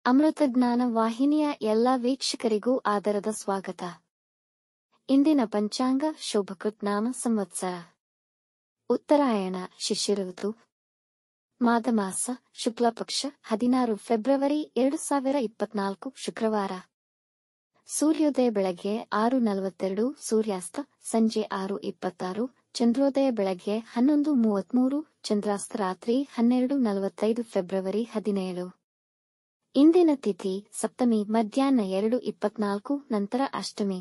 ಅಮೃತಜ್ಞಾನ ವಾಹಿನಿಯ ಎಲ್ಲ ವೀಕ್ಷಕರಿಗೂ ಆದರದ ಸ್ವಾಗತ. ಇಂದಿನ ಪಂಚಾಂಗ ಶೋಭಕೃತ್ ನಾಮ ಸಂವತ್ಸರ ಉತ್ತರಾಯಣ ಶಿಶಿರ ಋತು ಮಾಘಮಾಸ ಶುಕ್ಲಪಕ್ಷ 16 ಫೆಬ್ರವರಿ 2024 ಶುಕ್ರವಾರ. ಸೂರ್ಯೋದಯ ಬೆಳಗ್ಗೆ 6:42, ಸೂರ್ಯಾಸ್ತ ಸಂಜೆ 6:26, ಚಂದ್ರೋದಯ ಬೆಳಗ್ಗೆ 11:33, ಚಂದ್ರಾಸ್ತ ರಾತ್ರಿ 12:45 ಫೆಬ್ರವರಿ 17. ಇಂದಿನ ತಿಥಿ ಸಪ್ತಮಿ ಮಧ್ಯಾಹ್ನ 2:24, ನಂತರ ಅಷ್ಟಮಿ.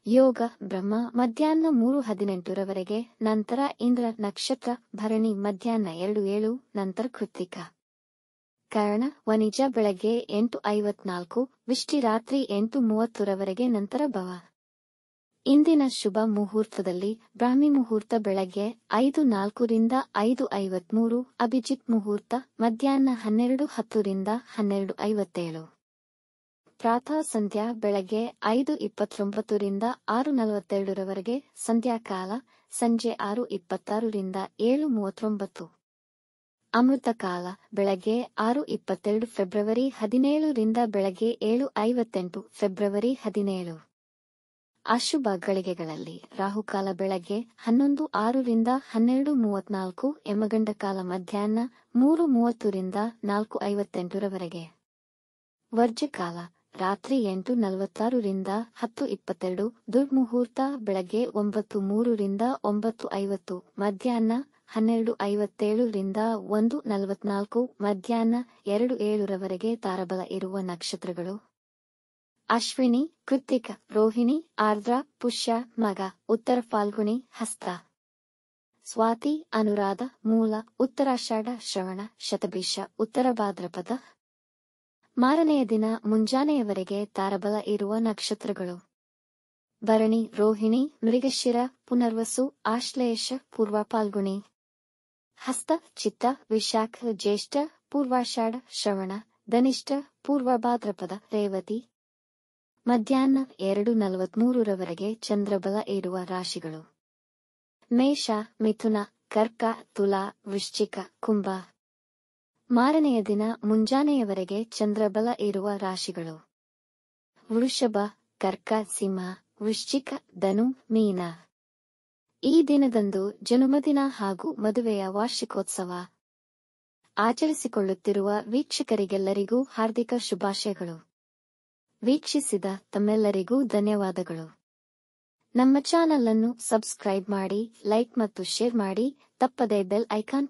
ಯೋಗ ಬ್ರಹ್ಮ ಮಧ್ಯಾಹ್ನ 3:18 ರವರೆಗೆ, ನಂತರ ಇಂದ್ರ ನಕ್ಷತ್ರ ಭರಣಿ ಮಧ್ಯಾಹ್ನ 2:07, ನಂತರ ಕೃತ್ತಿಕ. ಕರಣ ವನಿಜ ಬೆಳಗ್ಗೆ 8:54, ವಿಷ್ಟಿ ರಾತ್ರಿ 8:30 ರವರೆಗೆ, ನಂತರ ಭವ. ಇಂದಿನ ಶುಭ ಮುಹೂರ್ತದಲ್ಲಿ ಬ್ರಾಹ್ಮಿ ಮುಹೂರ್ತ ಬೆಳಗ್ಗೆ 5:04 ರಿಂದ 5:53, ಅಭಿಜಿತ್ ಮುಹೂರ್ತ ಮಧ್ಯಾಹ್ನ 12:10 ರಿಂದ 12:57. ಪ್ರಾತಃ ಸಂಧ್ಯಾ ಬೆಳಗ್ಗೆ 5:29 ರಿಂದ 6:42 ರವರೆಗೆ, ಸಂಧ್ಯಾಕಾಲ ಸಂಜೆ 6:26 ರಿಂದ 7:39. ಅಮೃತ ಕಾಲ ಬೆಳಗ್ಗೆ 6:22 ಫೆಬ್ರವರಿ 17 ರಿಂದ ಬೆಳಗ್ಗೆ 7:58 ಫೆಬ್ರವರಿ 17. ಅಶುಭ ಗಳಿಗೆಗಳಲ್ಲಿ ರಾಹುಕಾಲ ಬೆಳಗ್ಗೆ 11:06 ರಿಂದ 12:34, ಯಮಗಂಡ ಕಾಲ ಮಧ್ಯಾಹ್ನ 3:30 ರಿಂದ 4:58 ರವರೆಗೆ. ವರ್ಜಕಾಲ ರಾತ್ರಿ 8:46 ರಿಂದ 10:22, ದುರ್ಮುಹೂರ್ತ ಬೆಳಗ್ಗೆ 9:03 ರಿಂದ 9:50, ಮಧ್ಯಾಹ್ನ 12:57 ರಿಂದ 1:44, ಮಧ್ಯಾಹ್ನ 2:07 ರವರೆಗೆ. ತಾರಬಲ ಇರುವ ನಕ್ಷತ್ರಗಳು: ಅಶ್ವಿನಿ, ಕೃತ್ತಿಕ, ರೋಹಿಣಿ, ಆರ್ದ್ರ, ಪುಷ್ಯ, ಮಗ, ಉತ್ತರ ಫಾಲ್ಗುಣಿ, ಹಸ್ತ. ಸ್ವಾತಿ, ಅನುರಾಧ, ಮೂಲ, ಉತ್ತರಾಷಾಢ, ಶ್ರವಣ, ಶತಭಿಷ, ಉತ್ತರ ಭಾದ್ರಪದ. ಮಾರನೆಯ ದಿನ ಮುಂಜಾನೆಯವರೆಗೆ ತಾರಬಲ ಇರುವ ನಕ್ಷತ್ರಗಳು: ಭರಣಿ, ರೋಹಿಣಿ, ಮೃಗಶಿರ, ಪುನರ್ವಸು, ಆಶ್ಲೇಷ, ಪೂರ್ವ ಫಾಲ್ಗುಣಿ. ಹಸ್ತ, ಚಿತ್ತ, ವಿಶಾಖ, ಜ್ಯೇಷ್ಠ, ಪೂರ್ವಾಷಾಢ, ಶ್ರವಣ, ಧನಿಷ್ಠ, ಪೂರ್ವ ಭಾದ್ರಪದ, ರೇವತಿ. ಮಧ್ಯಾಹ್ನ 2:43 ರವರೆಗೆ ಚಂದ್ರಬಲ ಇರುವ ರಾಶಿಗಳು: ಮೇಷ, ಮಿಥುನ, ಕರ್ಕ, ತುಲಾ, ವೃಶ್ಚಿಕ, ಕುಂಭ. ಮಾರನೆಯ ದಿನ ಮುಂಜಾನೆಯವರೆಗೆ ಚಂದ್ರಬಲ ಇರುವ ರಾಶಿಗಳು: ವೃಷಭ, ಕರ್ಕ, ಸಿಂಹ, ವೃಶ್ಚಿಕ, ಧನು, ಮೀನ. ಈ ದಿನದಂದು ಜನ್ಮದಿನ ಹಾಗೂ ಮದುವೆಯ ವಾರ್ಷಿಕೋತ್ಸವ ಆಚರಿಸಿಕೊಳ್ಳುತ್ತಿರುವ ವೀಕ್ಷಕರಿಗೆಲ್ಲರಿಗೂ ಹಾರ್ದಿಕ ಶುಭಾಶಯಗಳು. ವೀಕ್ಷಿಸಿದ ತಮ್ಮೆಲ್ಲರಿಗೂ ಧನ್ಯವಾದಗಳು. ನಮ್ಮ ಚಾನಲ್ ಅನ್ನು ಸಬ್ಸ್ಕ್ರೈಬ್ ಮಾಡಿ, ಲೈಕ್ ಮತ್ತು ಶೇರ್ ಮಾಡಿ. ತಪ್ಪದೇ ಬೆಲ್ ಐಕಾನ್